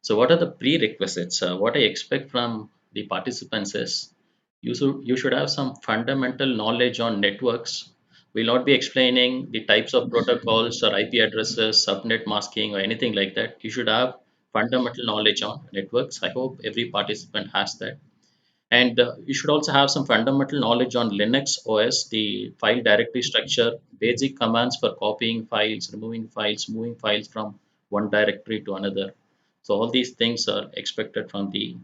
So what are the prerequisites? What I expect from the participants is you should have some fundamental knowledge on networks. We'll not be explaining the types of protocols or IP addresses, subnet masking, or anything like that. You should have fundamental knowledge on networks. I hope every participant has that. And you should also have some fundamental knowledge on Linux OS, the file directory structure, basic commands for copying files, removing files, moving files from one directory to another. So all these things are expected from the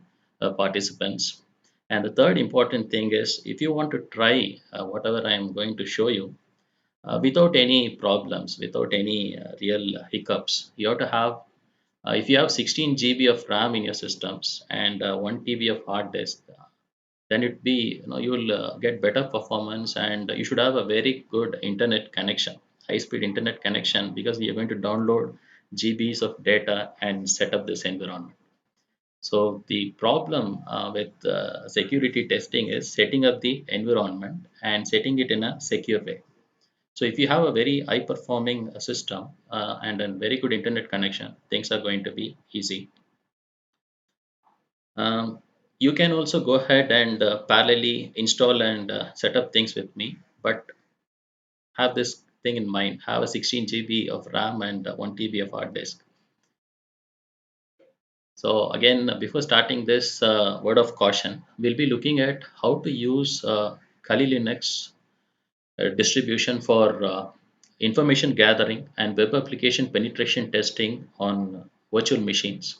participants. And the third important thing is if you want to try whatever I am going to show you without any problems, without any real hiccups, you have to have if you have 16 GB of RAM in your systems and 1 TB of hard disk, then it be you will get better performance, and you should have a very good internet connection, high speed internet connection, because you're going to download GBs of data and set up this environment. So the problem with security testing is setting up the environment and setting it in a secure way. So if you have a very high performing system and a very good internet connection, things are going to be easy. um, you can also go ahead and parallelly install and set up things with me, but have this thing in mind: have a 16 GB of RAM and 1 TB of hard disk. So again, before starting this word of caution, we'll be looking at how to use Kali Linux distribution for information gathering and web application penetration testing on virtual machines.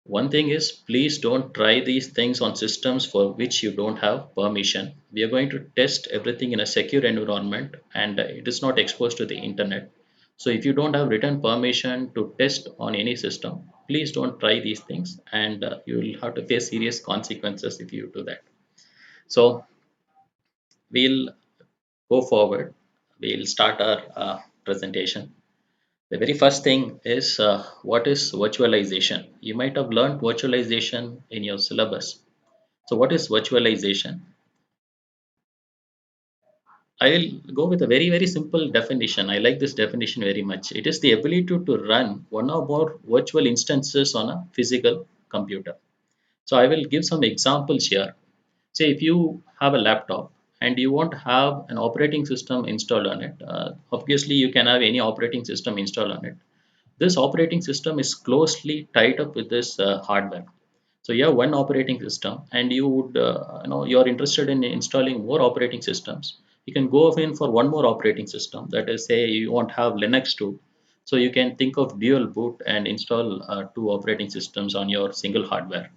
One thing is, please don't try these things on systems for which you don't have permission. We are going to test everything in a secure environment, and it is not exposed to the internet. So if you don't have written permission to test on any system, please don't try these things, and you will have to face serious consequences if you do that. So we'll go forward. We'll start our presentation. The very first thing is what is virtualization? You might have learned virtualization in your syllabus. So what is virtualization? I will go with a very, very simple definition. I like this definition very much. It is the ability to run one or more virtual instances on a physical computer. So I will give some examples here. Say if you have a laptop and you want to have an operating system installed on it, obviously you can have any operating system installed on it. This operating system is closely tied up with this hardware. So you have one operating system, and you would you're interested in installing more operating systems. You can go in for one more operating system. That is, say you want to have Linux too. So you can think of dual boot and install two operating systems on your single hardware.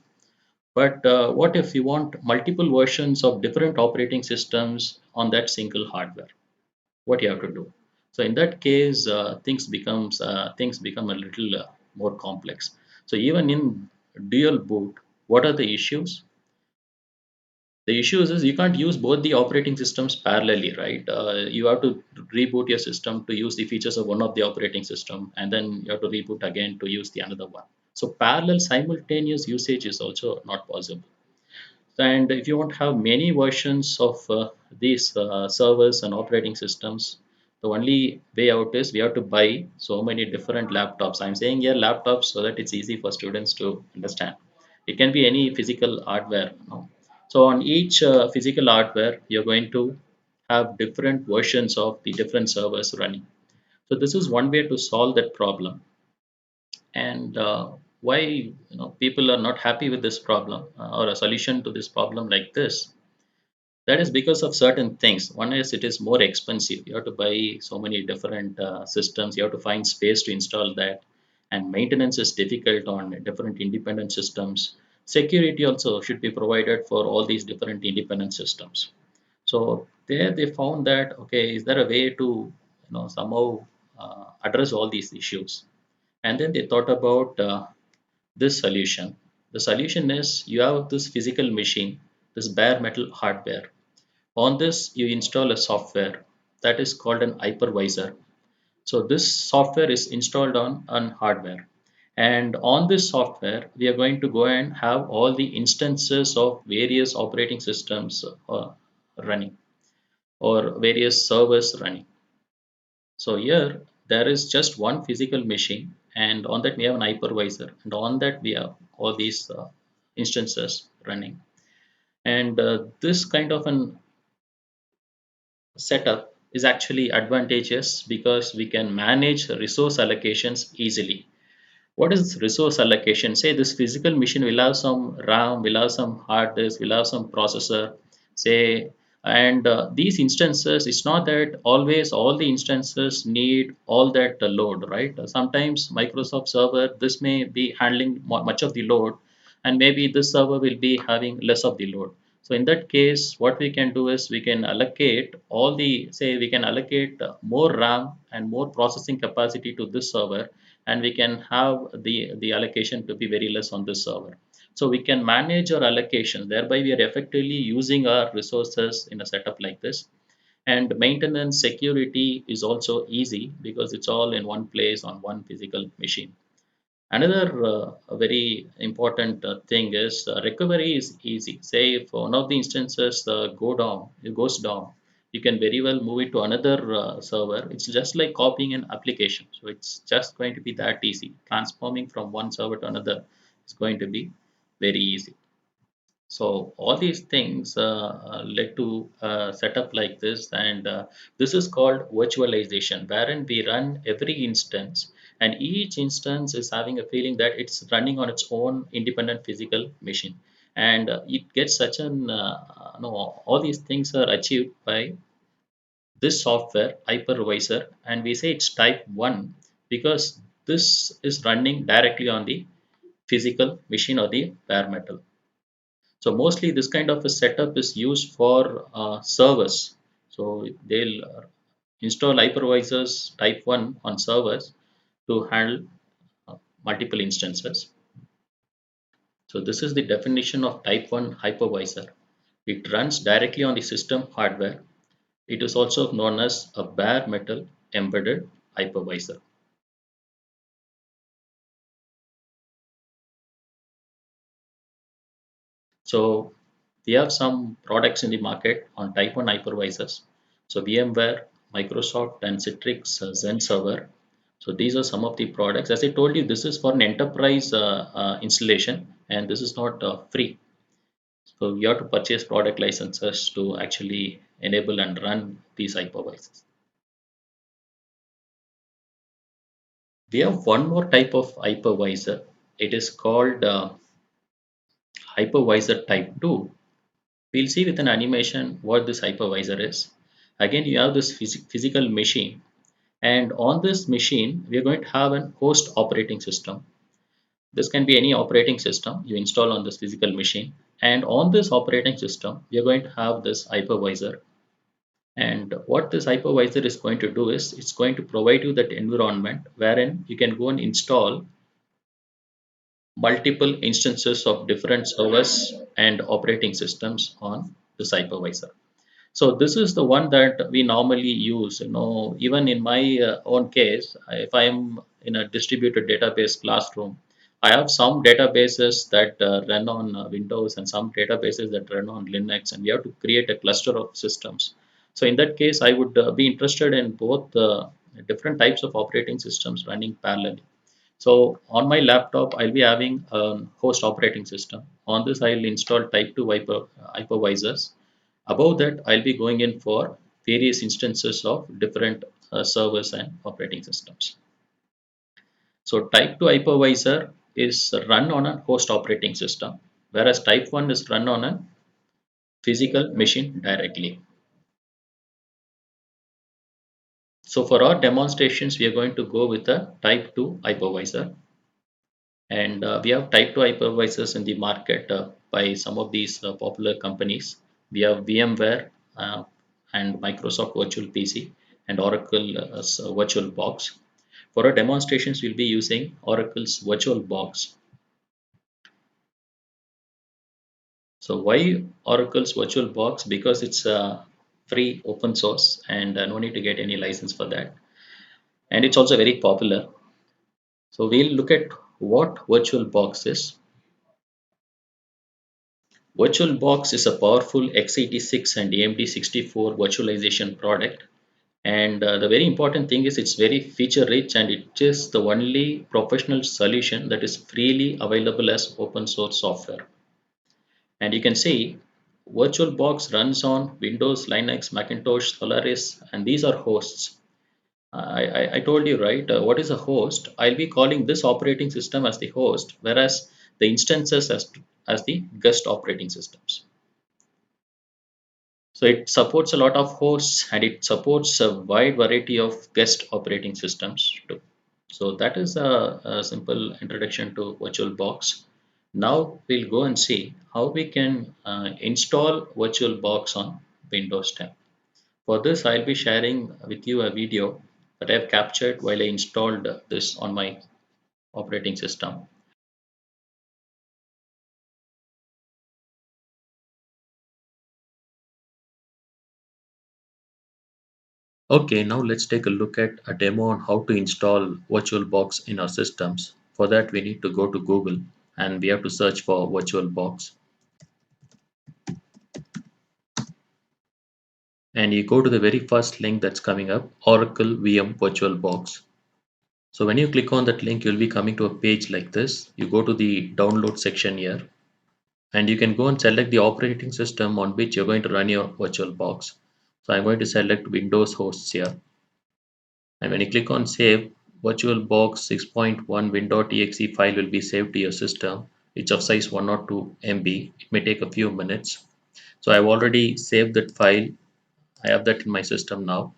But what if you want multiple versions of different operating systems on that single hardware? What you have to do? So in that case, things become a little more complex. So even in dual boot, what are the issues? The issue is you can't use both the operating systems parallelly, right? You have to reboot your system to use the features of one of the operating system, and then you have to reboot again to use the another one. So parallel simultaneous usage is also not possible. And if you want to have many versions of these servers and operating systems, the only way out is we have to buy so many different laptops. I'm saying here laptops so that it's easy for students to understand. It can be any physical hardware. So on each physical hardware, you're going to have different versions of the different servers running. So this is one way to solve that problem. And why people are not happy with this problem or a solution to this problem like this, that is because of certain things. One is it is more expensive. You have to buy so many different systems. You have to find space to install that, and maintenance is difficult on different independent systems. Security also should be provided for all these different independent systems. So there they found that, okay, is there a way to somehow address all these issues? And then they thought about this solution. The solution is you have this physical machine, this bare metal hardware. On this, you install a software that is called an hypervisor. So this software is installed on hardware. And on this software, we are going to go and have all the instances of various operating systems running, or various servers running. So here there is just one physical machine, and on that we have an hypervisor, and on that we have all these instances running. And this kind of an setup is actually advantageous because we can manage resource allocations easily. What is resource allocation? Say this physical machine will have some RAM, will have some hard disk, will have some processor, say, and these instances, it's not that always all the instances need all that load, right? Sometimes Microsoft server, this may be handling much of the load, and maybe this server will be having less of the load. So in that case, what we can do is we can allocate all the, say, we can allocate more RAM and more processing capacity to this server, and we can have the allocation to be very less on this server. So we can manage our allocation, thereby we are effectively using our resources in a setup like this. And maintenance security is also easy because it's all in one place on one physical machine. Another very important thing is recovery is easy. Say if one of the instances it goes down, you can very well move it to another server. It's just like copying an application. So it's just going to be that easy. Transforming from one server to another is going to be very easy. So all these things led to setup like this, and this is called virtualization, wherein we run every instance, and each instance is having a feeling that it's running on its own independent physical machine, and it gets such an no, all these things are achieved by this software hypervisor, and we say it's type 1 because this is running directly on the physical machine or the bare metal. So mostly this kind of a setup is used for servers. So they'll install hypervisors type 1 on servers to handle multiple instances. So this is the definition of type 1 hypervisor. It runs directly on the system hardware. It is also known as a bare metal embedded hypervisor. So we have some products in the market on type 1 hypervisors. So VMware, Microsoft, and Citrix Zen Server. So these are some of the products. As I told you, this is for an enterprise installation, and this is not free. So you have to purchase product licenses to actually enable and run these hypervisors. We have one more type of hypervisor. It is called Hypervisor Type 2. We'll see with an animation what this hypervisor is. Again, you have this physical machine, and on this machine, we are going to have an host operating system. This can be any operating system you install on this physical machine. And on this operating system, we are going to have this hypervisor. And what this hypervisor is going to do is it's going to provide you that environment wherein you can go and install multiple instances of different servers and operating systems on this hypervisor. So this is the one that we normally use. Even in my own case, if I am in a distributed database classroom, I have some databases that run on Windows and some databases that run on Linux, and we have to create a cluster of systems. So in that case, I would be interested in both different types of operating systems running parallelly. So on my laptop, I'll be having a host operating system. On this, I'll install type 2 hypervisors. Above that, I'll be going in for various instances of different servers and operating systems. So type 2 hypervisor is run on a host operating system, whereas type 1 is run on a physical machine directly. So for our demonstrations, we are going to go with a type 2 hypervisor. And we have type 2 hypervisors in the market by some of these popular companies. We have VMware and Microsoft Virtual PC and Oracle VirtualBox. For our demonstrations, we'll be using Oracle's VirtualBox. So why Oracle's VirtualBox? Because it's free open source and no need to get any license for that. And it's also very popular. So we'll look at what VirtualBox is. VirtualBox is a powerful x86 and AMD 64 virtualization product. And the very important thing is it's very feature rich, and it is the only professional solution that is freely available as open source software. And you can see VirtualBox runs on Windows, Linux, Macintosh, Solaris, and these are hosts. I told you, right? What is a host? I'll be calling this operating system as the host, whereas the instances as the guest operating systems. So it supports a lot of hosts, and it supports a wide variety of guest operating systems too. So that is a simple introduction to VirtualBox. Now we'll go and see how we can install VirtualBox on Windows 10. For this, I'll be sharing with you a video that I've captured while I installed this on my operating system. Okay, now let's take a look at a demo on how to install VirtualBox in our systems. For that, we need to go to Google and we have to search for VirtualBox. And you go to the very first link that's coming up, Oracle VM VirtualBox. So when you click on that link, you'll be coming to a page like this. You go to the download section here, and you can go and select the operating system on which you're going to run your VirtualBox. So I'm going to select Windows hosts here. And when you click on save, VirtualBox 6.1 win.exe file will be saved to your system. It's of size 102 MB. It may take a few minutes. So I've already saved that file. I have that in my system now.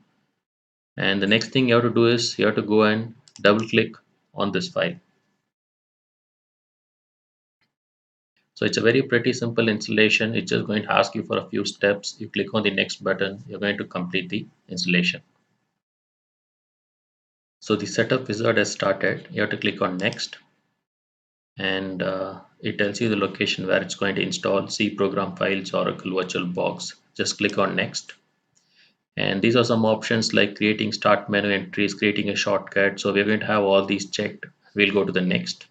And the next thing you have to do is you have to go and double click on this file. So it's a very pretty simple installation. It's just going to ask you for a few steps. You click on the next button, you're going to complete the installation. So the setup wizard has started. You have to click on next, and it tells you the location where it's going to install C program files, Oracle VirtualBox. Just click on next. And these are some options like creating start menu entries, creating a shortcut. So we're going to have all these checked. We'll go to the next.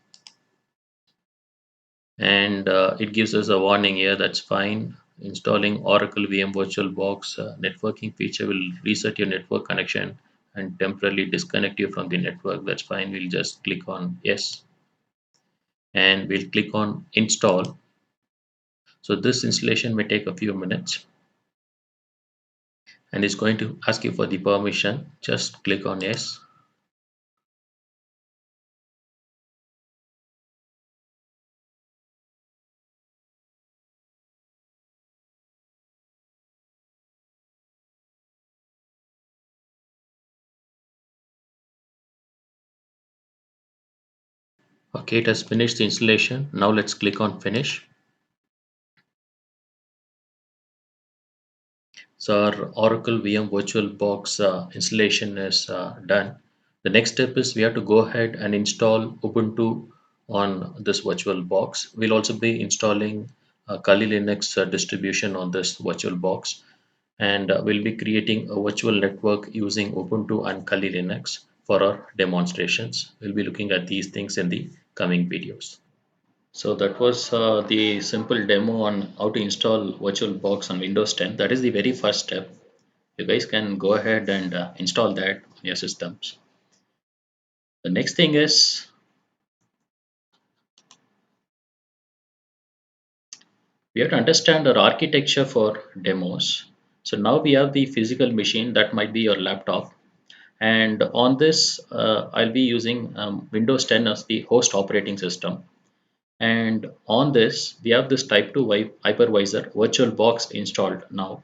And it gives us a warning here. That's fine. Installing Oracle VM VirtualBox networking feature will reset your network connection and temporarily disconnect you from the network. That's fine. We'll just click on yes, and we'll click on install. So this installation may take a few minutes, and it's going to ask you for the permission. Just click on yes. Okay, it has finished the installation. Now let's click on finish. So our Oracle VM VirtualBox installation is done. The next step is we have to go ahead and install Ubuntu on this VirtualBox. We'll also be installing Kali Linux distribution on this VirtualBox, and we'll be creating a virtual network using Ubuntu and Kali Linux for our demonstrations. We'll be looking at these things in the coming videos. So that was the simple demo on how to install VirtualBox on Windows 10. That is the very first step. You guys can go ahead and install that on your systems. The next thing is we have to understand our architecture for demos. So now we have the physical machine that might be your laptop, and on this I'll be using Windows 10 as the host operating system. And on this we have this type 2 hypervisor VirtualBox installed now.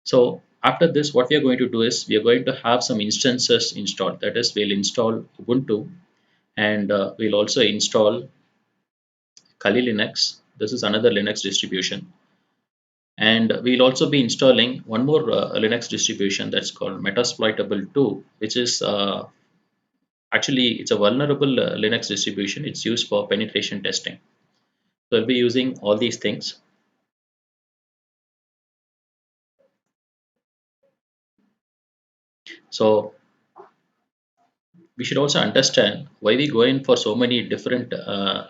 So after this, what we are going to do is we are going to have some instances installed. That is, we'll install Ubuntu, and we'll also install Kali Linux. This is another Linux distribution. And we'll also be installing one more Linux distribution that's called Metasploitable 2, which is actually it's a vulnerable Linux distribution. It's used for penetration testing. So we'll be using all these things. So we should also understand why we go in for so many different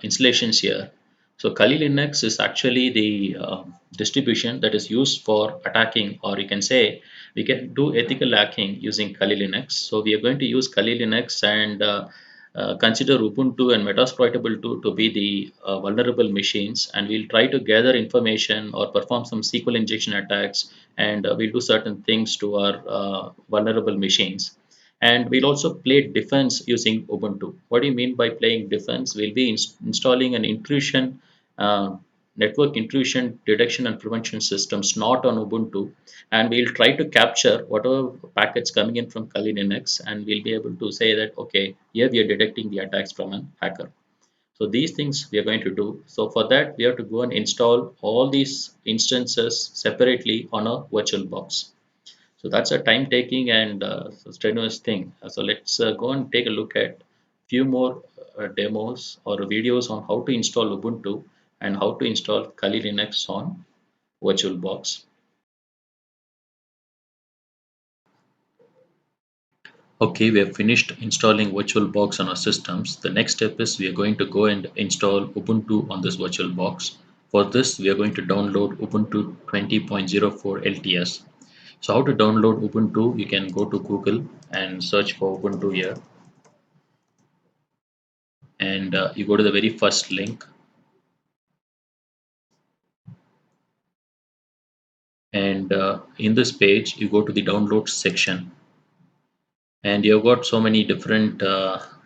installations here. So Kali Linux is actually the distribution that is used for attacking, or you can say we can do ethical hacking using Kali Linux. So we are going to use Kali Linux and consider Ubuntu and Metasploitable to be the vulnerable machines, and we'll try to gather information or perform some SQL injection attacks, and we'll do certain things to our vulnerable machines. And we'll also play defense using Ubuntu. What do you mean by playing defense? We'll be installing an intrusion, uh, network intrusion detection and prevention systems not on Ubuntu, and we'll try to capture whatever packets coming in from Kali Linux, and we'll be able to say that okay, here we are detecting the attacks from an hacker. So these things we are going to do. So for that, we have to go and install all these instances separately on a VirtualBox. So that's a time taking and strenuous thing. So let's go and take a look at few more demos or videos on how to install Ubuntu and how to install Kali Linux on VirtualBox. Okay, we have finished installing VirtualBox on our systems. The next step is we are going to go and install Ubuntu on this VirtualBox. For this, we are going to download Ubuntu 20.04 LTS. So how to download Ubuntu? You can go to Google and search for Ubuntu here, and you go to the very first link, and in this page you go to the download section, and you've got so many different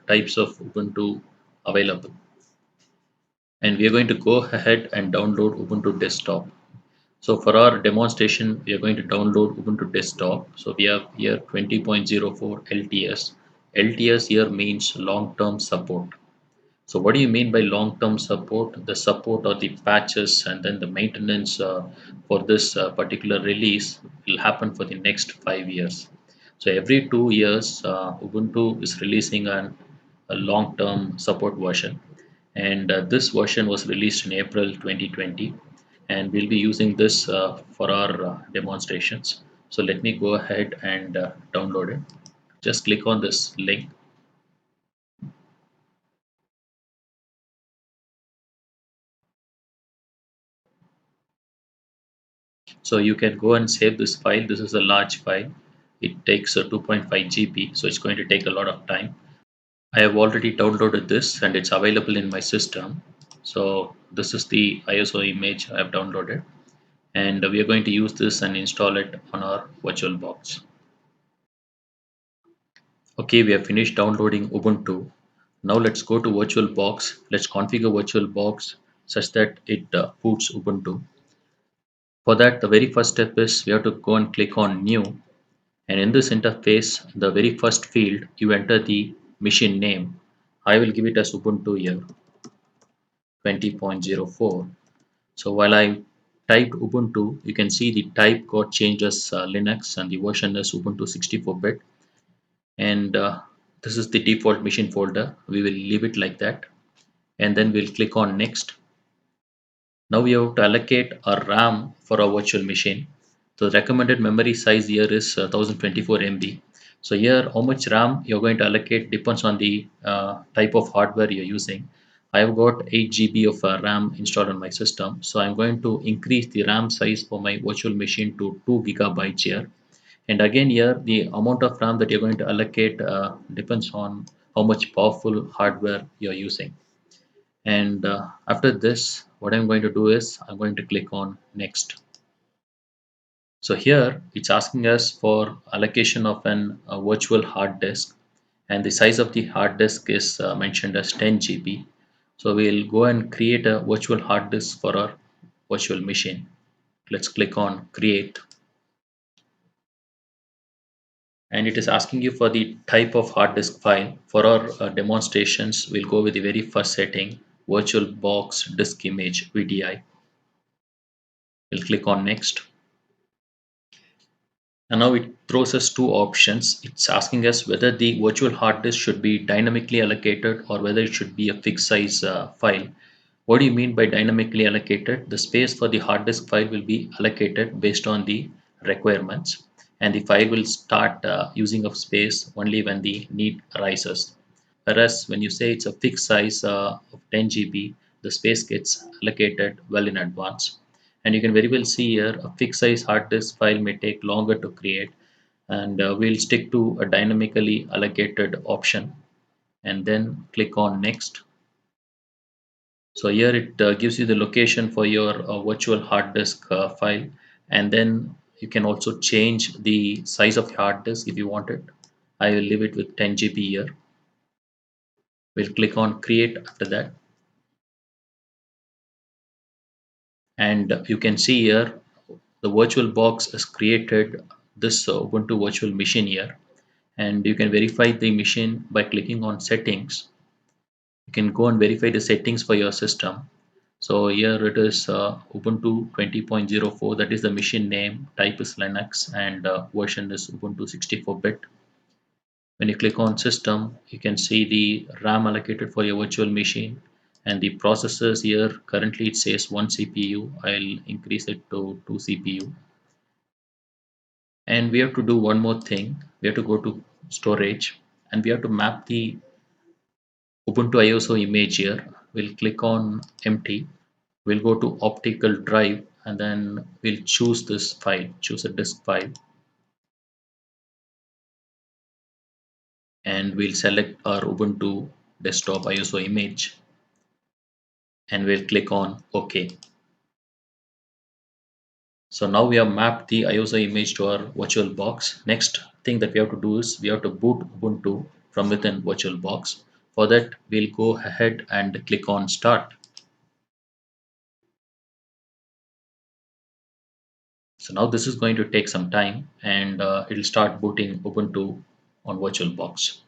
types of Ubuntu available, and we are going to go ahead and download Ubuntu desktop. So for our demonstration we are going to download Ubuntu desktop. So we have here 20.04 LTS. LTS here means long term support. So what do you mean by long-term support? The support or the patches and then the maintenance for this particular release will happen for the next 5 years. So every 2 years, Ubuntu is releasing a long-term support version, and this version was released in April 2020, and we'll be using this for our demonstrations. So let me go ahead and download it. Just click on this link. So you can go and save this file. This is a large file. It takes a 2.5 GB, so it's going to take a lot of time. I have already downloaded this and it's available in my system. So this is the ISO image I have downloaded, and we are going to use this and install it on our VirtualBox. Okay, we have finished downloading Ubuntu. Now let's go to VirtualBox. Let's configure VirtualBox such that it boots Ubuntu. For that, the very first step is we have to go and click on New. And in this interface, the very first field, you enter the machine name. I will give it as Ubuntu here, 20.04. So while I typed Ubuntu, you can see the type got changed as Linux and the version is Ubuntu 64-bit. And this is the default machine folder. We will leave it like that. And then we'll click on Next. Now we have to allocate a RAM for our virtual machine. The recommended memory size here is 1024 MB. So here how much RAM you're going to allocate depends on the type of hardware you're using. I've got 8 GB of RAM installed on my system. So I'm going to increase the RAM size for my virtual machine to 2 gigabytes here. And again here the amount of RAM that you're going to allocate depends on how much powerful hardware you're using. And after this, what I'm going to do is I'm going to click on Next. So here it's asking us for allocation of a virtual hard disk, and the size of the hard disk is mentioned as 10 GB. So we'll go and create a virtual hard disk for our virtual machine. Let's click on Create, and it is asking you for the type of hard disk file. For our demonstrations, we'll go with the very first setting, VirtualBox Disk Image VDI. We'll click on Next. And now it throws us two options. It's asking us whether the virtual hard disk should be dynamically allocated or whether it should be a fixed size file. What do you mean by dynamically allocated? The space for the hard disk file will be allocated based on the requirements, and the file will start using of space only when the need arises. Whereas when you say it's a fixed size of 10 GB, the space gets allocated well in advance. And you can very well see here a fixed size hard disk file may take longer to create, and we'll stick to a dynamically allocated option and then click on next. So here it gives you the location for your virtual hard disk file, and then you can also change the size of your hard disk if you want it. I will leave it with 10 GB here. We'll click on create after that, and you can see here the VirtualBox has created this Ubuntu virtual machine here, and you can verify the machine by clicking on settings. You can go and verify the settings for your system. So here it is Ubuntu 20.04, that is the machine name, type is Linux, and version is Ubuntu 64-bit. When you click on system, you can see the RAM allocated for your virtual machine, and the processors here currently it says 1 CPU. I'll increase it to 2 CPU. And we have to do one more thing. We have to go to storage, and we have to map the Ubuntu ISO image here. We'll click on empty. We'll go to optical drive, and then we'll choose this file, choose a disk file, and we'll select our Ubuntu desktop ISO image, and we'll click on OK. So now we have mapped the ISO image to our VirtualBox. Next thing that we have to do is we have to boot Ubuntu from within VirtualBox. For that, we'll go ahead and click on start. So now this is going to take some time, and it'll start booting Ubuntu on VirtualBox.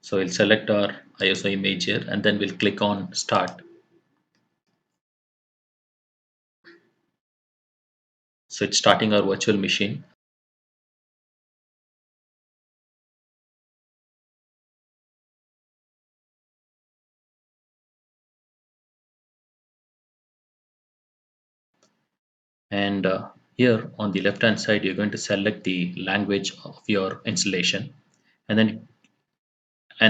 So we'll select our ISO image here, and then we'll click on start. So it's starting our virtual machine. And here on the left hand side, you're going to select the language of your installation, and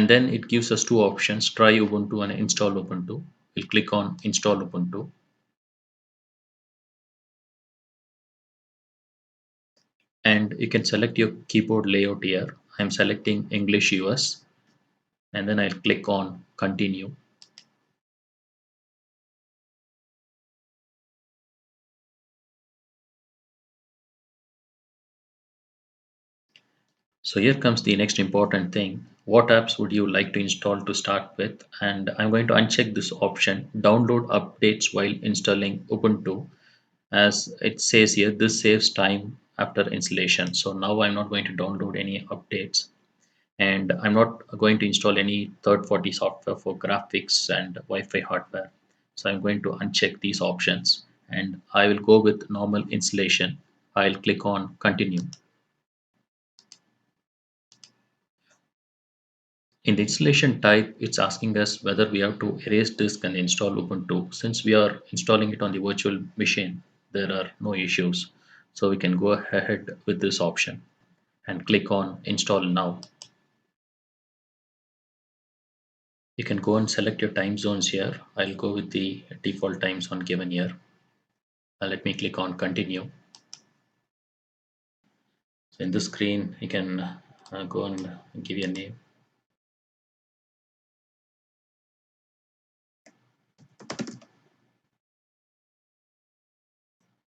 then it gives us two options: try Ubuntu and install Ubuntu. We'll click on install Ubuntu, and you can select your keyboard layout here. I'm selecting English US, and then I'll click on continue. So here comes the next important thing. What apps would you like to install to start with? And I'm going to uncheck this option, download updates while installing Ubuntu. As it says here, this saves time after installation. So now I'm not going to download any updates, and I'm not going to install any third-party software for graphics and Wi-Fi hardware. So I'm going to uncheck these options, and I will go with normal installation. I'll click on continue. In the installation type, it's asking us whether we have to erase disk and install Ubuntu. Since we are installing it on the virtual machine, there are no issues. So we can go ahead with this option and click on install now. You can go and select your time zones here. I'll go with the default time zone given here. Let me click on continue. So in this screen, you can go and give your name.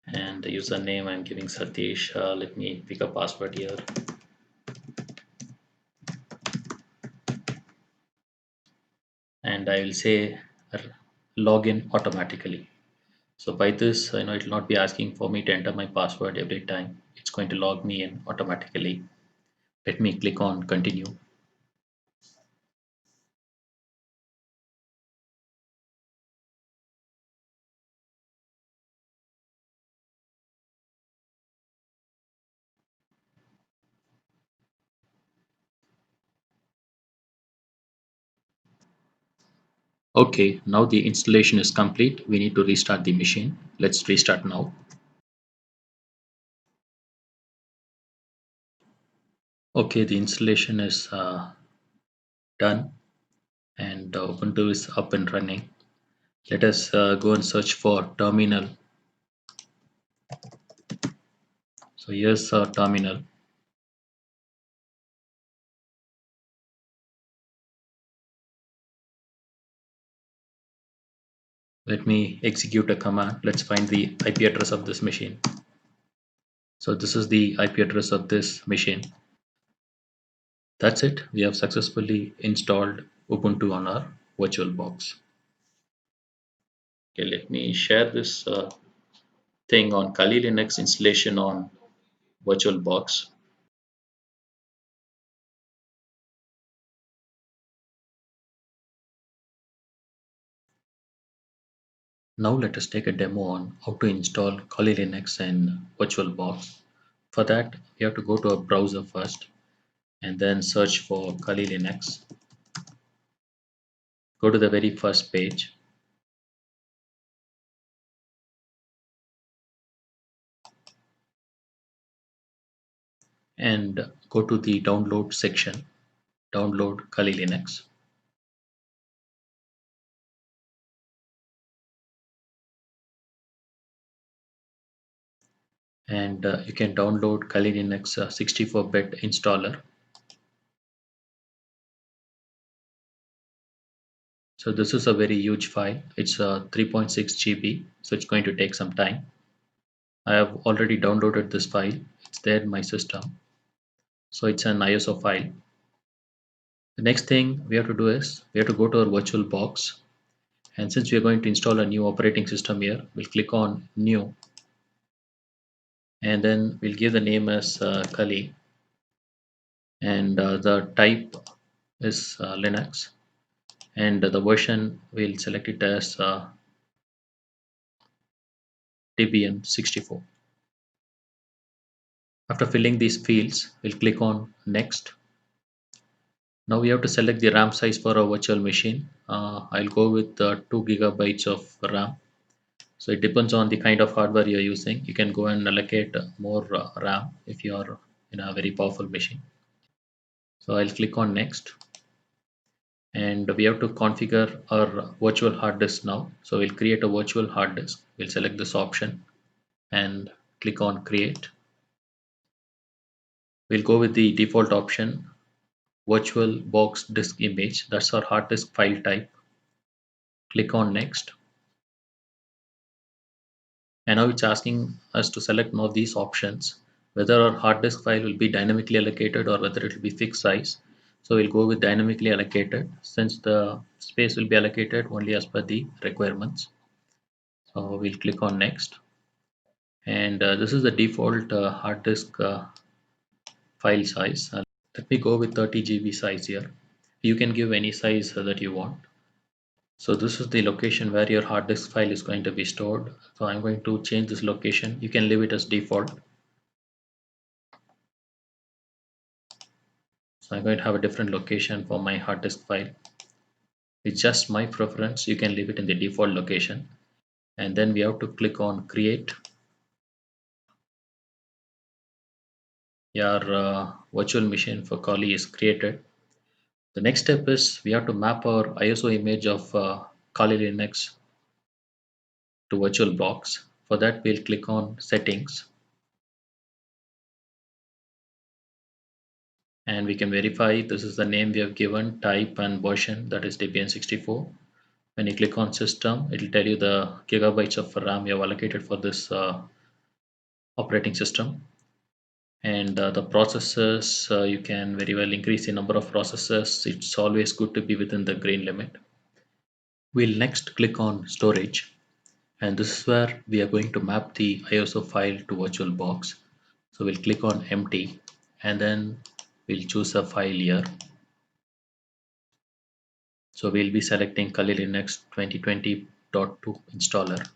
And the username, I'm giving Satish. Let me pick a password here. And I will say login automatically. So by this, it will not be asking for me to enter my password every time. It's going to log me in automatically. Let me click on continue. Okay, now the installation is complete. We need to restart the machine. Let's restart now. Okay, the installation is done and Ubuntu is up and running. Let us go and search for terminal. So here's a terminal. Let me execute a command. Let's find the IP address of this machine. So this is the IP address of this machine. That's it. We have successfully installed Ubuntu on our VirtualBox. Okay, let me share this thing on Kali Linux installation on VirtualBox. Now let us take a demo on how to install Kali Linux and VirtualBox. For that, we have to go to a browser first and then search for Kali Linux. Go to the very first page and go to the download section. Download Kali Linux. And you can download Kali Linux 64-bit installer. So this is a very huge file. It's 3.6 GB, so it's going to take some time. I have already downloaded this file. It's there in my system. So it's an ISO file. The next thing we have to do is we have to go to our VirtualBox. And since we are going to install a new operating system here, we'll click on New. And then we'll give the name as Kali. And the type is Linux. And the version we'll select it as Debian 64. After filling these fields, we'll click on Next. Now we have to select the RAM size for our virtual machine. I'll go with 2 gigabytes of RAM. So it depends on the kind of hardware you're using. You can go and allocate more RAM if you are in a very powerful machine. So I'll click on Next. And we have to configure our virtual hard disk now. So we'll create a virtual hard disk. We'll select this option and click on Create. We'll go with the default option, VirtualBox disk image. That's our hard disk file type. Click on Next. And now it's asking us to select one of these options, whether our hard disk file will be dynamically allocated or whether it will be fixed size. So we'll go with dynamically allocated since the space will be allocated only as per the requirements. So we'll click on Next. And this is the default hard disk file size. Let me go with 30 GB size here. You can give any size that you want. So this is the location where your hard disk file is going to be stored. So I'm going to change this location. You can leave it as default. So I'm going to have a different location for my hard disk file. It's just my preference. You can leave it in the default location. And then we have to click on Create. Your virtual machine for Kali is created. The next step is we have to map our ISO image of Kali Linux to VirtualBox. For that, we'll click on Settings. And we can verify this is the name we have given, type and version, that is Debian 64. When you click on System, it will tell you the gigabytes of RAM you have allocated for this operating system. And the processors, you can very well increase the number of processors. It's always good to be within the green limit. We'll next click on Storage. And this is where we are going to map the ISO file to VirtualBox. So we'll click on Empty and then we'll choose a file here. So we'll be selecting Kali Linux 2020.2 installer.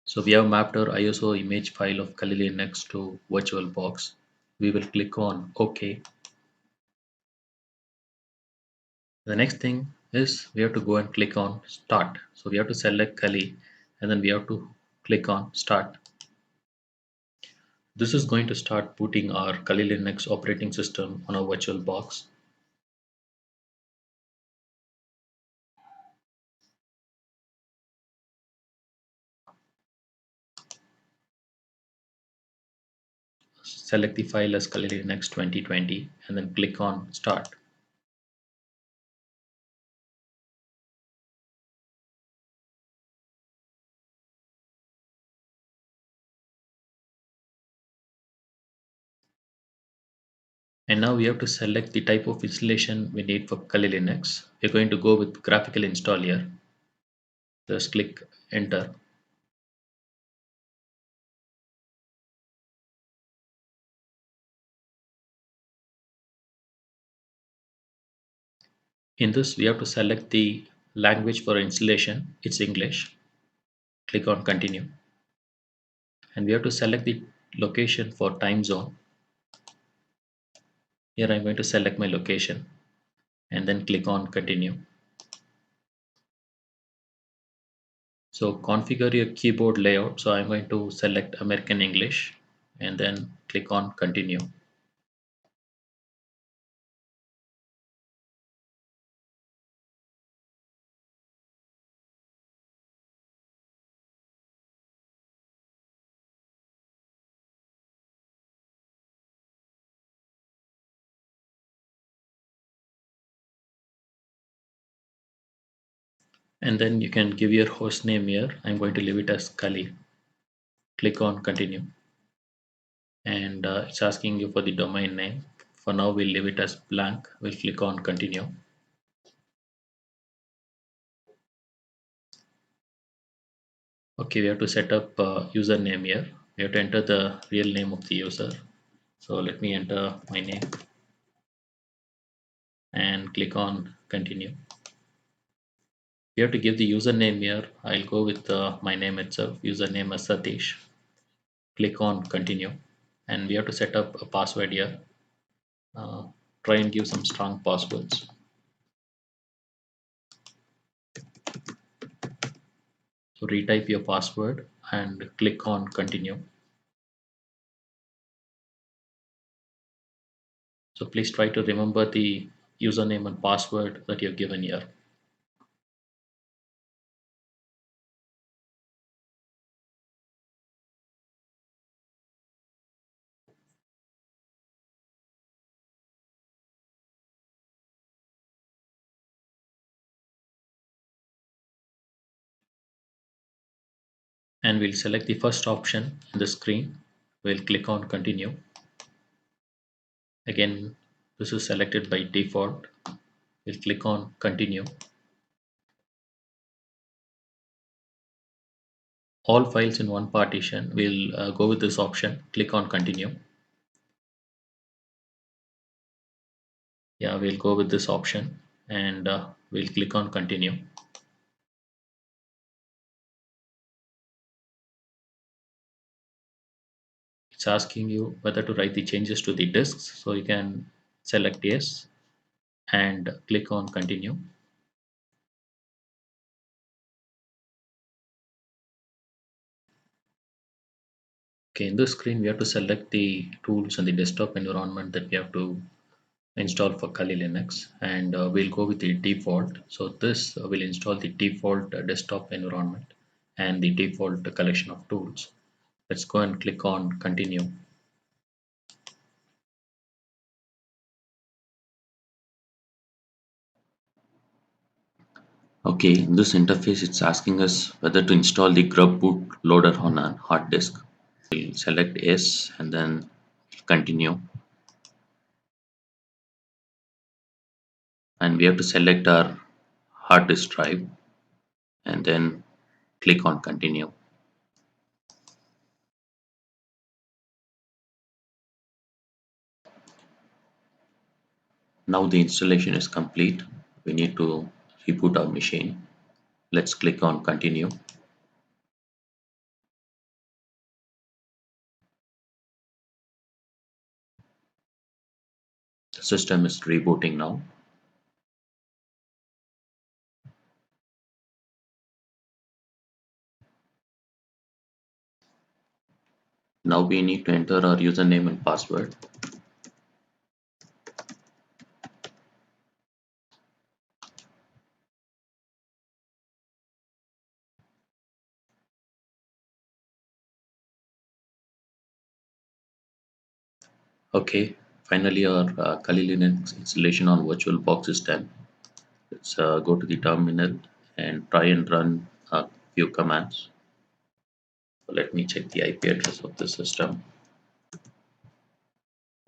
So we have mapped our ISO image file of Kali Linux to VirtualBox. We will click on OK. The next thing is we have to go and click on start. So we have to select Kali and then we have to click on start. This is going to start booting our Kali Linux operating system on our VirtualBox. Select the file as Kali Linux 2020 and then click on start. And now we have to select the type of installation we need for Kali Linux. We're going to go with graphical install here. Just click enter. In this, we have to select the language for installation. It's English. Click on continue. And we have to select the location for time zone. Here I'm going to select my location and then click on continue. So configure your keyboard layout. So I'm going to select American English and then click on continue. And then you can give your host name here. I'm going to leave it as Kali. Click on continue. And it's asking you for the domain name. For now, we'll leave it as blank. We'll click on continue. Okay, we have to set up username here. We have to enter the real name of the user. So let me enter my name and click on continue. We have to give the username here. I'll go with my name itself, username as Satish. Click on continue. And we have to set up a password here. Uh, Try and give some strong passwords. So retype your password and click on continue. So please try to remember the username and password that you've given here. And we'll select the first option in the screen. We'll click on continue. Again, this is selected by default. We'll click on continue. All files in one partition. We'll go with this option. Click on continue. Yeah, we'll go with this option and we'll click on continue. It's asking you whether to write the changes to the disks. So you can select yes and click on continue. Okay, in this screen, we have to select the tools and the desktop environment that we have to install for Kali Linux, and we'll go with the default. So this will install the default desktop environment and the default collection of tools. Let's go and click on continue. Okay, in this interface, it's asking us whether to install the grub boot loader on a hard disk. We'll select yes and then continue. And we have to select our hard disk drive and then click on continue. Now the installation is complete. We need to reboot our machine. Let's click on continue. The system is rebooting now. Now we need to enter our username and password. Okay, finally our Kali Linux installation on VirtualBox is done. Let's go to the terminal and try and run a few commands. So let me check the IP address of the system.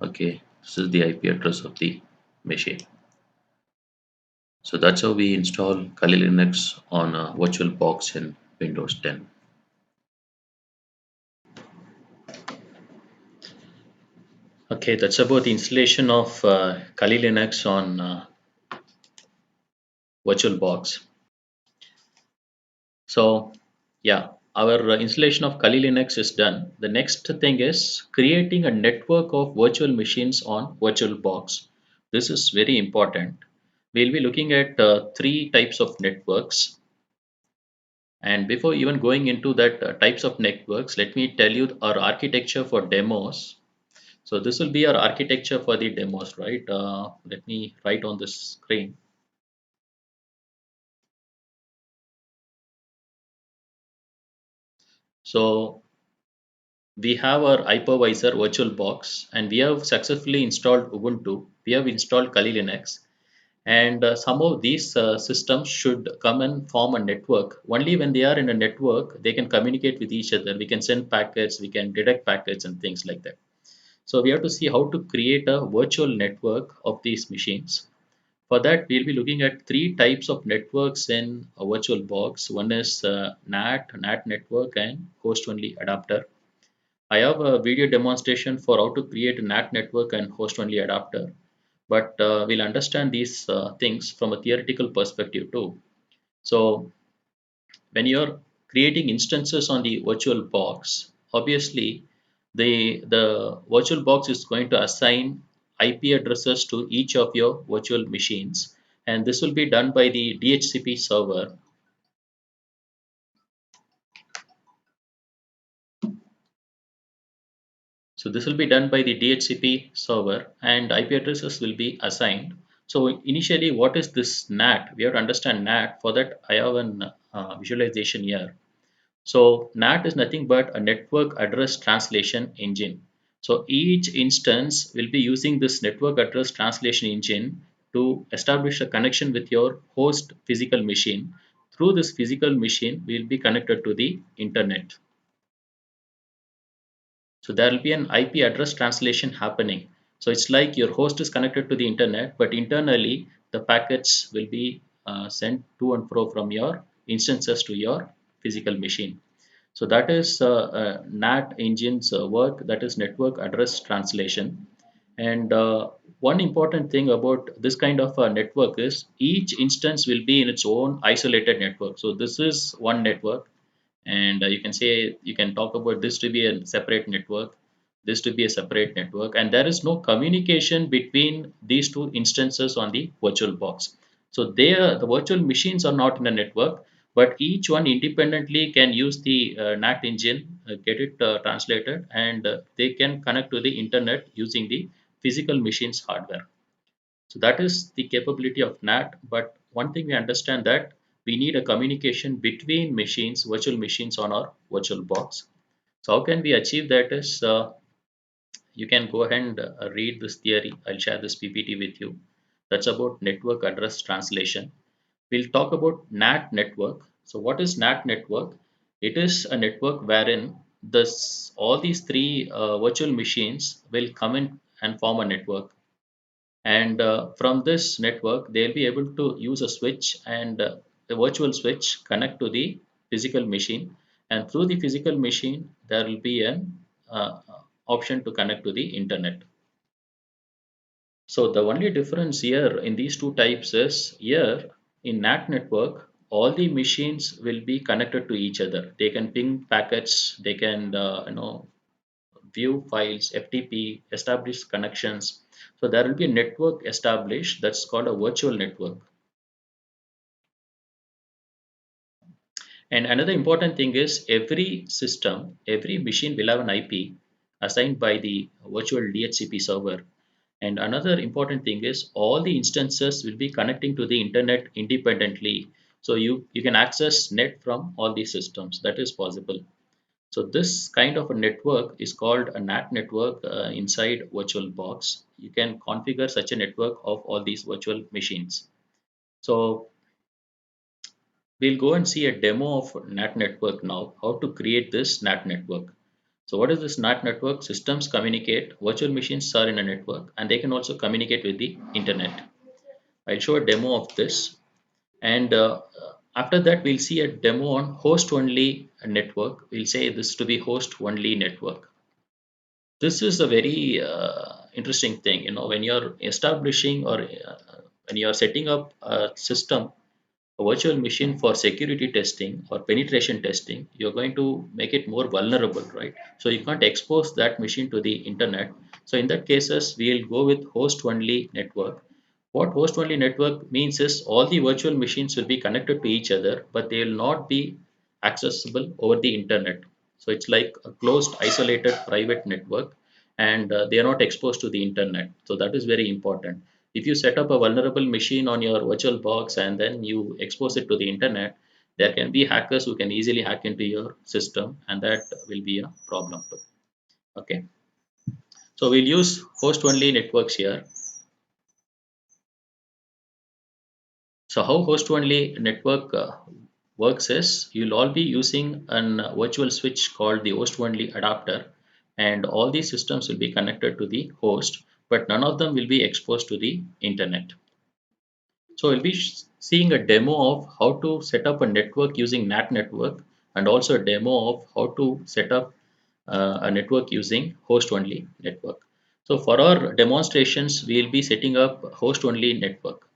Okay, this is the IP address of the machine. So that's how we install Kali Linux on a VirtualBox in Windows 10. Okay, that's about the installation of Kali Linux on VirtualBox. So yeah, our installation of Kali Linux is done. The next thing is creating a network of virtual machines on VirtualBox. This is very important. We'll be looking at three types of networks. And before even going into that types of networks, let me tell you our architecture for demos. So this will be our architecture for the demos, right? Let me write on this screen. So we have our hypervisor VirtualBox and we have successfully installed Ubuntu. We have installed Kali Linux and some of these systems should come and form a network. Only when they are in a network, they can communicate with each other. We can send packets, we can direct packets and things like that. So we have to see how to create a virtual network of these machines. For that, we'll be looking at three types of networks in a VirtualBox. One is NAT network and host-only adapter. I have a video demonstration for how to create a NAT network and host-only adapter, but we'll understand these things from a theoretical perspective too. So when you're creating instances on the VirtualBox, obviously the VirtualBox is going to assign IP addresses to each of your virtual machines, and this will be done by the DHCP server. So this will be done by the DHCP server and IP addresses will be assigned. So initially, what is this NAT? We have to understand NAT. For that, I have an visualization here. So NAT is nothing but a network address translation engine. So each instance will be using this network address translation engine to establish a connection with your host physical machine. Through this physical machine, we will be connected to the internet. So there will be an IP address translation happening. So it's like your host is connected to the internet, but internally the packets will be sent to and fro from your instances to your physical machine. So that is NAT engine's work, that is network address translation. And one important thing about this kind of network is each instance will be in its own isolated network. So this is one network and you can say you can talk about this to be a separate network, this to be a separate network, and there is no communication between these two instances on the virtual box. So there the virtual machines are not in a network, but each one independently can use the NAT engine, get it translated, and they can connect to the internet using the physical machines hardware. So that is the capability of NAT. But one thing we understand that we need a communication between machines, virtual machines on our virtual box. So how can we achieve that is you can go ahead and read this theory. I'll share this PPT with you. That's about network address translation. We'll talk about NAT network. So what is NAT network? It is a network wherein this all these three virtual machines will come in and form a network and from this network they'll be able to use a switch and the virtual switch connect to the physical machine, and through the physical machine there will be an option to connect to the internet. So the only difference here in these two types is here in NAT network all the machines will be connected to each other. They can ping packets, they can view files, FTP, establish connections. So there will be a network established that's called a virtual network. And another important thing is every system, every machine will have an IP. assigned by the virtual DHCP server. And another important thing is all the instances will be connecting to the internet independently. So you can access net from all these systems. That is possible. So this kind of a network is called a NAT network inside VirtualBox. You can configure such a network of all these virtual machines. So we'll go and see a demo of NAT network now, how to create this NAT network. So what is this NAT network? Systems communicate, virtual machines are in a network, and they can also communicate with the internet. I'll show a demo of this. And after that, we'll see a demo on host only network. We'll say this to be host only network. This is a very interesting thing. When you're establishing or when you're setting up a system, a virtual machine for security testing or penetration testing, you're going to make it more vulnerable, right? So you can't expose that machine to the internet. So in that cases, we'll go with host only network. What host only network means is all the virtual machines will be connected to each other, but they will not be accessible over the internet. So it's like a closed, isolated, private network, and they are not exposed to the internet. So that is very important. If you set up a vulnerable machine on your virtual box and then you expose it to the internet, there can be hackers who can easily hack into your system, and that will be a problem too. Okay, so we'll use host only networks here. So how host only network works is you'll all be using an virtual switch called the host only adapter, and all these systems will be connected to the host, but none of them will be exposed to the internet. So we'll be seeing a demo of how to set up a network using NAT network, and also a demo of how to set up a network using host only network. So for our demonstrations, we'll be setting up host only network.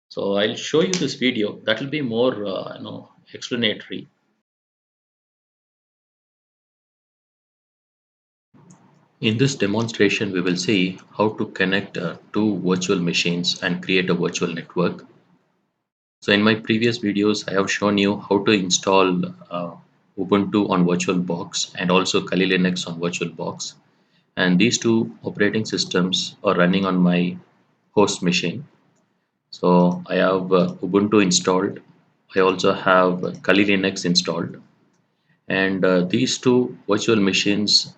So I'll show you this video that will be more explanatory. In this demonstration, we will see how to connect two virtual machines and create a virtual network. So in my previous videos, I have shown you how to install Ubuntu on VirtualBox and also Kali Linux on VirtualBox. And these two operating systems are running on my host machine. So I have Ubuntu installed. I also have Kali Linux installed. And these two virtual machines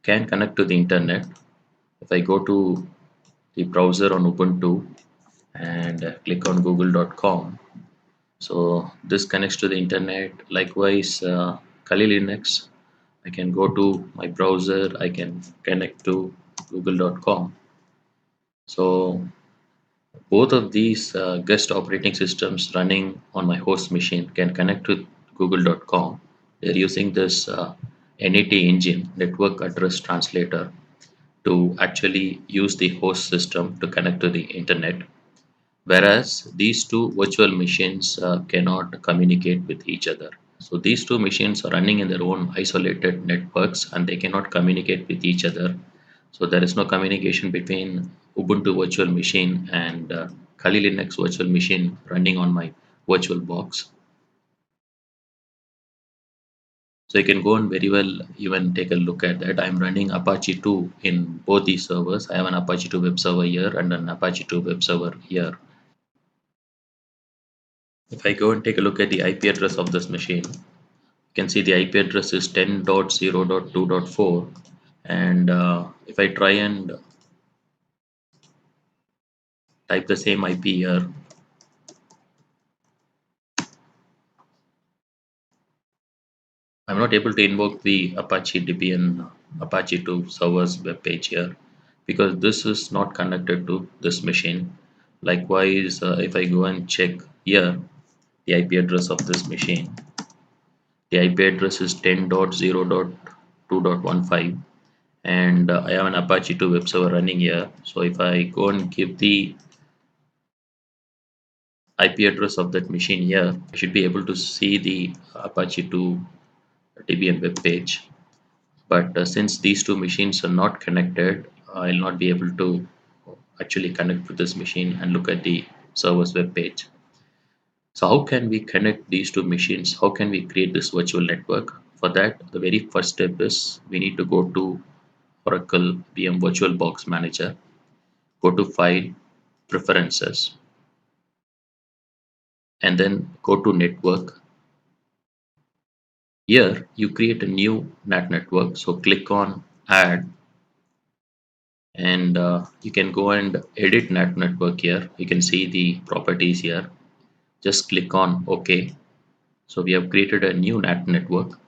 can connect to the internet. If I go to the browser on Ubuntu and click on google.com, so this connects to the internet. Likewise, Kali Linux, I can go to my browser, I can connect to google.com. So both of these guest operating systems running on my host machine can connect to google.com. They're using this NAT engine, network address translator, to actually use the host system to connect to the internet. Whereas these two virtual machines cannot communicate with each other. So these two machines are running in their own isolated networks and they cannot communicate with each other. So there is no communication between Ubuntu virtual machine and Kali Linux virtual machine running on my virtual box. So you can go and very well even take a look at that. I'm running Apache 2 in both these servers. I have an Apache 2 web server here and an Apache 2 web server here. If I go and take a look at the IP address of this machine, you can see the IP address is 10.0.2.4, and if I try and type the same IP here, I'm not able to invoke the Apache Debian Apache 2 servers web page here because this is not connected to this machine. Likewise, if I go and check here the IP address of this machine, the IP address is 10.0.2.15, and I have an Apache 2 web server running here. So if I go and give the IP address of that machine here, I should be able to see the Apache 2 Debian web page. But since these two machines are not connected, I'll not be able to actually connect to this machine and look at the server's web page. So how can we connect these two machines? How can we create this virtual network? For that, the very first step is we need to go to Oracle VM VirtualBox Manager, go to File, Preferences, and then go to Network. Here, you create a new NAT network. So click on Add, and you can go and edit NAT network here. You can see the properties here. Just click on OK. So we have created a new NAT network.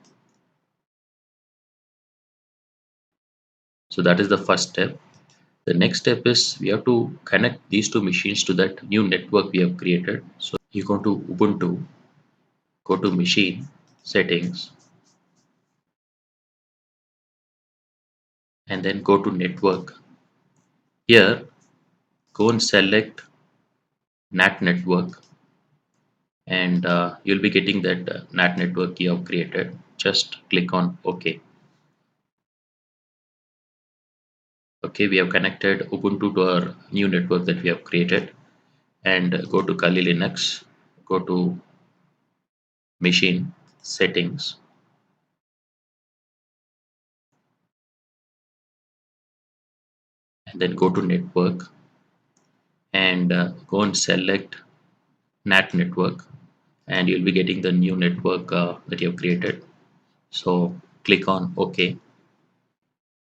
So that is the first step. The next step is we have to connect these two machines to that new network we have created. So you go to Ubuntu, go to Machine, Settings, and then go to Network. Here, go and select NAT network, and you'll be getting that NAT network you have created. Just click on OK. Okay, we have connected Ubuntu to our new network that we have created, and go to Kali Linux, go to Machine, Settings, and then go to Network, and go and select NAT network, and you'll be getting the new network that you have created. So click on OK.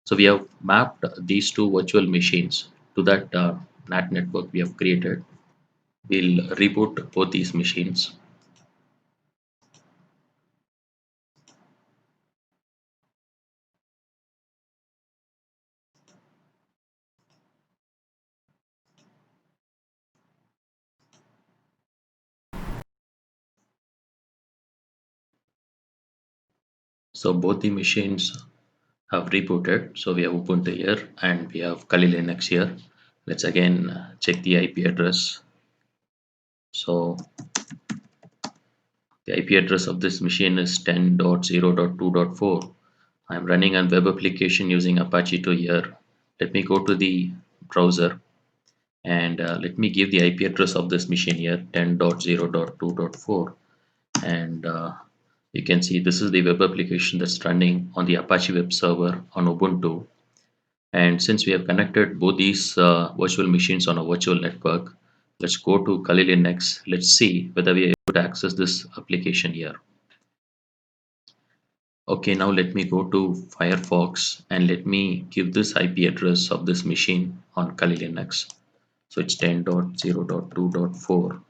So we have mapped these two virtual machines to that NAT network we have created. We'll reboot both these machines. So both the machines have rebooted. So we have Ubuntu here and we have Kali Linux here. Let's again check the IP address. So the IP address of this machine is 10.0.2.4. I'm running a web application using Apache 2 here. Let me go to the browser, and let me give the IP address of this machine here, 10.0.2.4, and you can see this is the web application that's running on the Apache web server on Ubuntu. And since we have connected both these virtual machines on a virtual network, let's go to Kali Linux. Let's see whether we are able to access this application here. Okay, now let me go to Firefox and let me give this IP address of this machine on Kali Linux. So it's 10.0.2.4,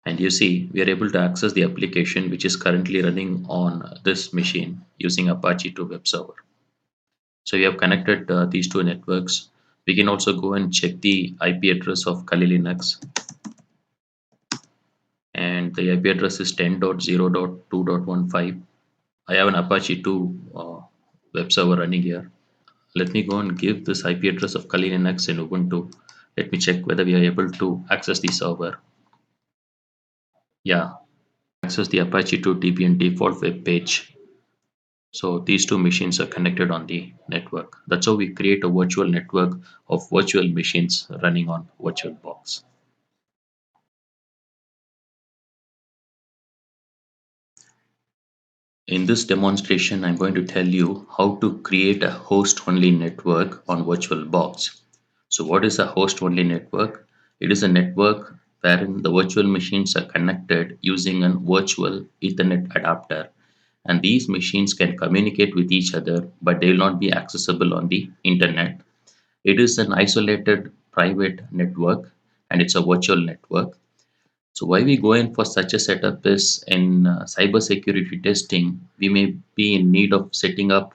and you see we are able to access the application which is currently running on this machine using Apache 2 web server. So we have connected these two networks. We can also go and check the IP address of Kali Linux, and the IP address is 10.0.2.15. I have an Apache 2 web server running here. Let me go and give this IP address of Kali Linux in Ubuntu. Let me check whether we are able to access the server. Yeah, access the Apache 2 DB default web page. So these two machines are connected on the network. That's how we create a virtual network of virtual machines running on VirtualBox. In this demonstration, I'm going to tell you how to create a host-only network on VirtualBox. So what is a host-only network? It is a network wherein the virtual machines are connected using a virtual Ethernet adapter. And these machines can communicate with each other, but they will not be accessible on the internet. It is an isolated private network, and it's a virtual network. So why we go in for such a setup is in cybersecurity testing, we may be in need of setting up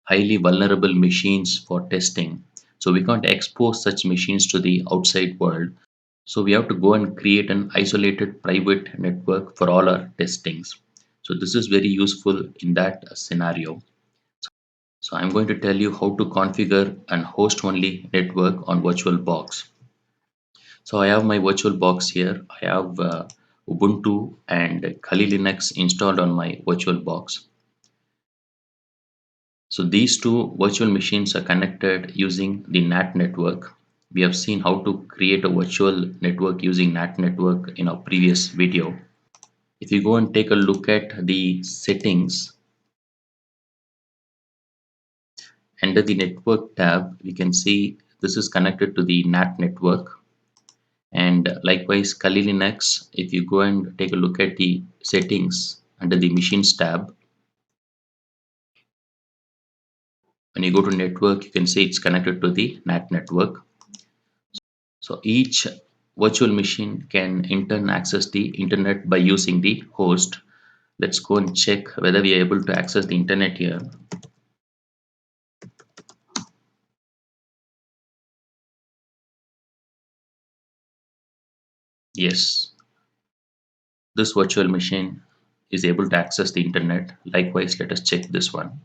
highly vulnerable machines for testing. So we can't expose such machines to the outside world. So we have to go and create an isolated private network for all our testings. So this is very useful in that scenario. So I'm going to tell you how to configure an host-only network on VirtualBox. So I have my VirtualBox here. I have Ubuntu and Kali Linux installed on my VirtualBox. So these two virtual machines are connected using the NAT network. We have seen how to create a virtual network using NAT network in our previous video. If you go and take a look at the settings Under the network tab, we can see this is connected to the NAT network. And likewise, Kali Linux, if you go and take a look at the settings under the machines tab, when you go to network, you can see it's connected to the NAT network. So each virtual machine can in turn access the internet by using the host. Let's go and check whether we are able to access the internet here. Yes, this virtual machine is able to access the internet. Likewise, let us check this one.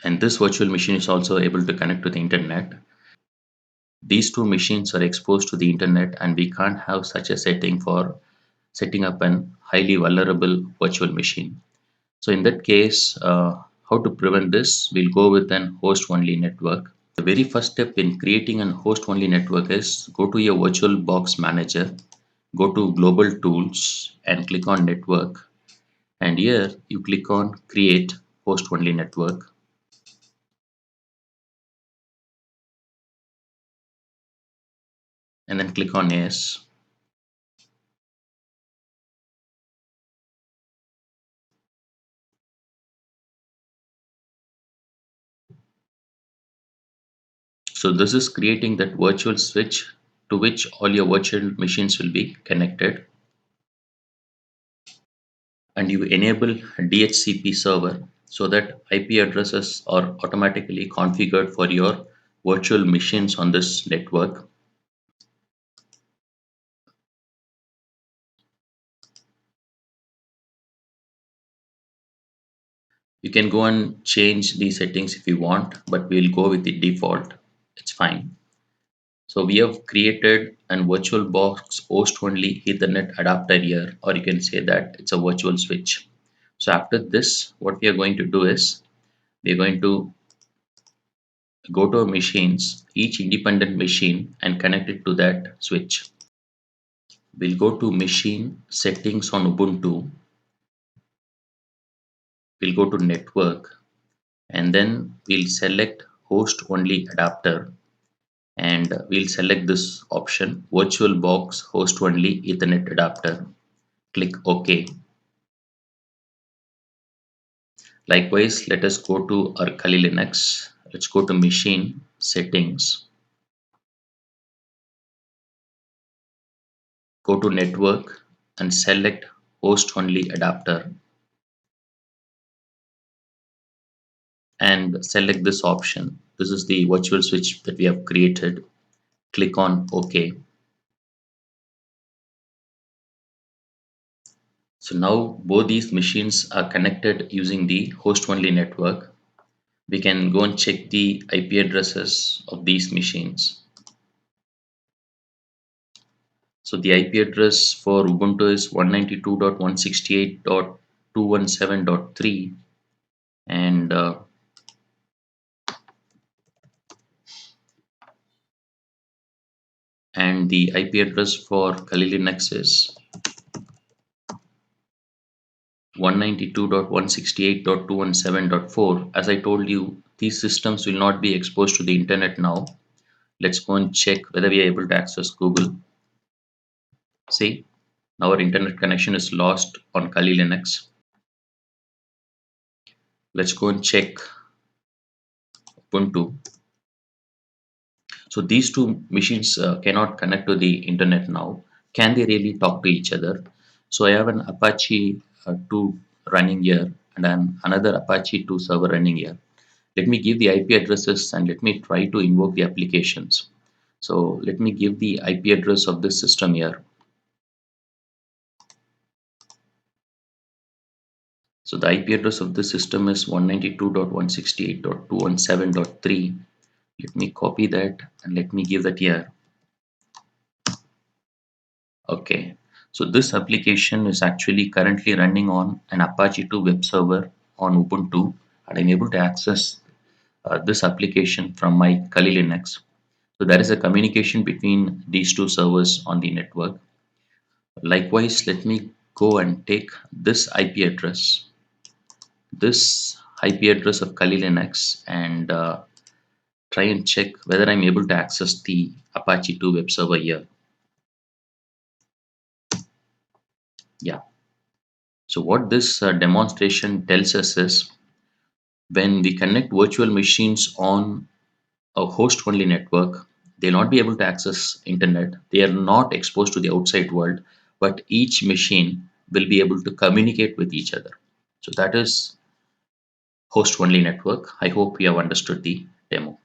And this virtual machine is also able to connect to the internet. These two machines are exposed to the internet, and we can't have such a setting for setting up an highly vulnerable virtual machine. So in that case, how to prevent this? We'll go with an host-only network. The very first step in creating an host-only network is go to your VirtualBox manager, go to Global Tools and click on Network. And here you click on Create Host-Only Network. And then click on Yes. So this is creating that virtual switch to which all your virtual machines will be connected. And you enable DHCP server so that IP addresses are automatically configured for your virtual machines on this network. You can go and change the settings if you want, but we'll go with the default. It's fine. So we have created an VirtualBox host only Ethernet adapter here, or you can say that it's a virtual switch. So after this, what we are going to do is we're going to go to our machines, each independent machine, and connect it to that switch. We'll go to machine settings on Ubuntu. We'll go to network, and then we'll select host only adapter, and we'll select this option VirtualBox host only Ethernet adapter. Click OK. Likewise, let us go to our Kali Linux. Let's go to machine settings, go to network and select host only adapter, and select this option. This is the virtual switch that we have created. Click on OK. So now both these machines are connected using the host only network. We can go and check the IP addresses of these machines. So the IP address for Ubuntu is 192.168.217.3, and the IP address for Kali Linux is 192.168.217.4. As I told you, these systems will not be exposed to the internet now. Let's go and check whether we are able to access Google. See, now our internet connection is lost on Kali Linux. Let's go and check Ubuntu. So these two machines cannot connect to the internet now. Can they really talk to each other? So I have an Apache 2 running here and another Apache 2 server running here. Let me give the IP addresses and let me try to invoke the applications. So let me give the IP address of this system here. So the IP address of this system is 192.168.217.3. Let me copy that and let me give that here. Okay, so this application is actually currently running on an Apache 2 web server on Ubuntu, and I'm able to access this application from my Kali Linux. So there is a communication between these two servers on the network. Likewise, let me go and take this IP address of Kali Linux, and try and check whether I'm able to access the Apache 2 web server here. Yeah. So what this demonstration tells us is, when we connect virtual machines on a host only network, they'll not be able to access internet. They are not exposed to the outside world, but each machine will be able to communicate with each other. So that is host only network. I hope you have understood the demo.